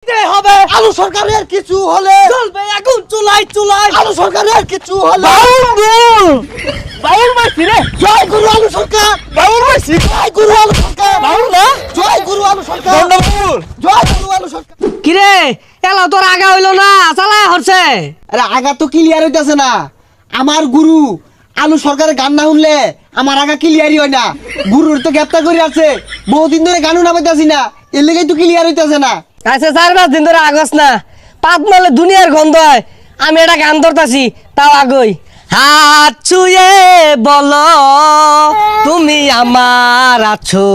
হবে আলু সরকারের কিছু হলে চলবে এখন চুলাই চুলাই আলু সরকারের কিছু হলে বাউল মারছি রে জয় গুরু আলু সরকার বাউল মারছি জয় গুরু আলু সরকার বাউল না জয় গুরু আলু সরকার বাউল জয় গুরু আলু সরকার। কিরে এলা তোর আগা হইলো না চালায় হচ্ছে আরে আগা তো ক্লিয়ার হইতাছে না। আমার গুরু আলু সরকারের গান না শুনলে আমার আগা ক্লিয়ারই হয় না। গুরুর তো গ্রেপ্তার করে আছে, বহুদিন ধরে গানও নামাইতাছি না, এর লেগেই তো ক্লিয়ার হইতাছে না। আচ্ছা 4-5 দিন ধরে আগস না পাত মালে দুনিয়ার গন্ধ হয় আমি এটা গান ধরতাছি তাও আগই হাত ছুঁয়ে বলো তুমি আমার আছো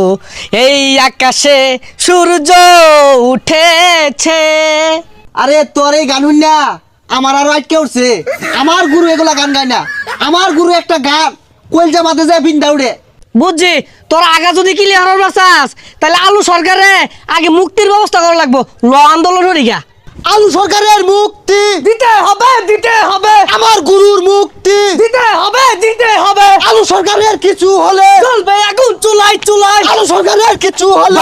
এই আকাশে সূর্য উঠেছে। আরে তোর এই গান শুন না আমার আরো আটকে উঠছে। আমার গুরু এগুলা গান গায় না। আমার গুরু একটা গান কলজা মাথে যায় বিন্দা উড়ে। বুঝছি তোর আগা যদি ক্লিয়ার হবার চাস তাহলে আলু সরকারে আগে মুক্তির ব্যবস্থা করা লাগবো ল আন্দোলন হরিগা আলু সরকারের মুক্তি দিতে হবে আমার গুরুর মুক্তি দিতে হবে আলু সরকারের কিছু হলে চলবে এখন চুলাই চুলাই আলু সরকারের কিছু হলে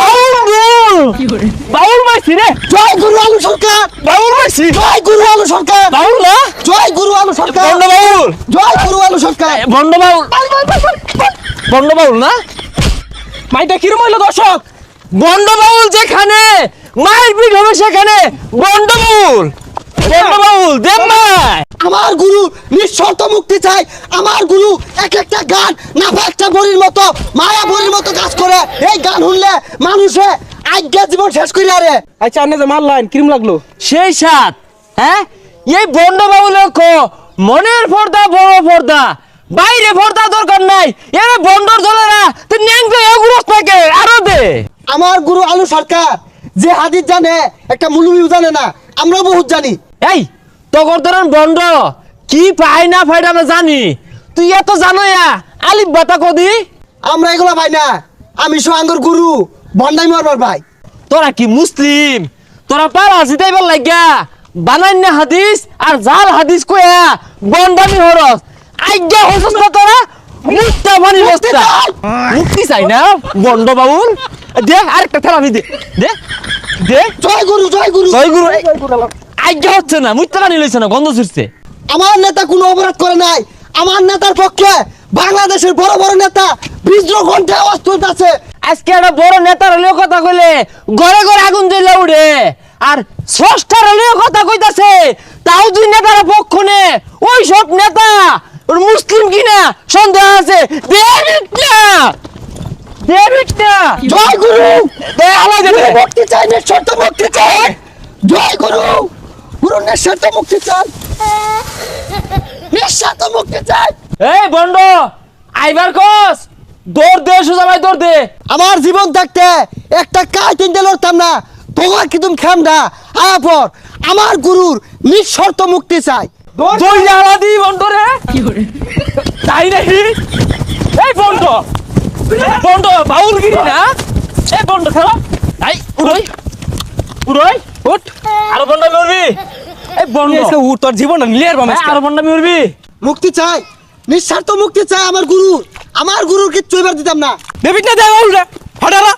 বাউল মারছি রে জয় গুরু আলু সরকার বাউল মারছি জয় গুরু আলু সরকার বাউল না জয় গুরু আলু সরকার বন্ড বাউল জয় গুরু আলু সরকার বন্ড বাউল বন্ড বাউল না মাইটা কিরম হইলো দর্শক বন্ড বাউল যেখানে মায়ের পিঠ হবে সেখানে বন্ড বাউল দেব মাই আমার গুরু নিঃশর্ত মুক্তি চাই। আমার গুরু এক একটা গান নাফা একটা বড়ির মতো মায়া বড়ির মতো কাজ করে। এই গান শুনলে মানুষে আজ্ঞা জীবন শেষ করে আরে। আচ্ছা আপনি যে মারলেন কিরম লাগলো সেই সাত হ্যাঁ এই বন্ড বাউল মনের পর্দা বড় পর্দা বাইরে পর্দা দরকার নাই এ বন্ডর দলেরা তুই ন্যাংটা এগুরস থাকে আরো দে আমার গুরু আলু সরকার যে হাদিস জানে একটা মুলুমিও জানে না, আমরা বহুত জানি। এই তগর ধরেন বন্ড কি পাই না ফাইটা আমরা জানি তুই এত জানো আলিফ বাতা কদি আমরা এগুলা ভাই না, আমি সোহাঙ্গর গুরু বন্ডাই মারবার ভাই। তোরা কি মুসলিম তোরা পারা জিতাইবার লাগিয়া বানান্য হাদিস আর জাল হাদিস কয়া বন্ডামি হরস আজ্ঞা হসস না তোরা মুক্তা বানি বস্তা মুক্তি চাই না বন্ড বাউল দে আরেকটা থেরাপি দে দে দে জয় গুরু জয় গুরু জয় গুরু আজ্ঞা হচ্ছে না মুক্তা বানি লইছে না গন্ধ ছুটছে আমার নেতা কোনো অপরাধ করে নাই। আমার নেতার পক্ষে বাংলাদেশের বড় বড় নেতা বিদ্রোহ ঘন্টা আওয়াজ তুলতেছে। আজকে একটা বড় নেতার হলেও কথা কইলে ঘরে ঘরে আগুন জ্বলে উঠে আর স্রষ্টার হলেও কথা কইতাছে তাও দুই নেতার পক্ষ নে ওই সব নেতা ওর মুসলিম কিনা সন্দেহ আছে জয় গুরু দে আলাই দে দে। মুক্তি চাই, নিঃশর্ত মুক্তি চাই। জয় গুরু গুরু নিঃশর্ত মুক্তি চাই, নিঃশর্ত মুক্তি চাই। এই বন্ড আইবার কস দৌড় দে সোজা ভাই দৌড় দে আমার জীবন থাকতে একটা কাজ কিনতে লড়তাম না। তোমার কি তুমি খেমডা আয়া পর আমার গুরুর নিঃশর্ত মুক্তি চাই। দৌড় আলা দি বন্ড রে তাই নাকি এই বন্ড বন্ড বাউলগিরি না এই বন্ড খেলা আই উড়ই উড়ই উঠ আর বন্ড মরবি এই বন্ড এসে উঠ তোর জীবন নিলের বামে আর বন্ড মরবি মুক্তি চাই, নিঃস্বার্থ মুক্তি চাই আমার গুরুর। আমার গুরুর কিচ্ছু এবার দিতাম না। দেবিক না দে বাউল রে হঠারা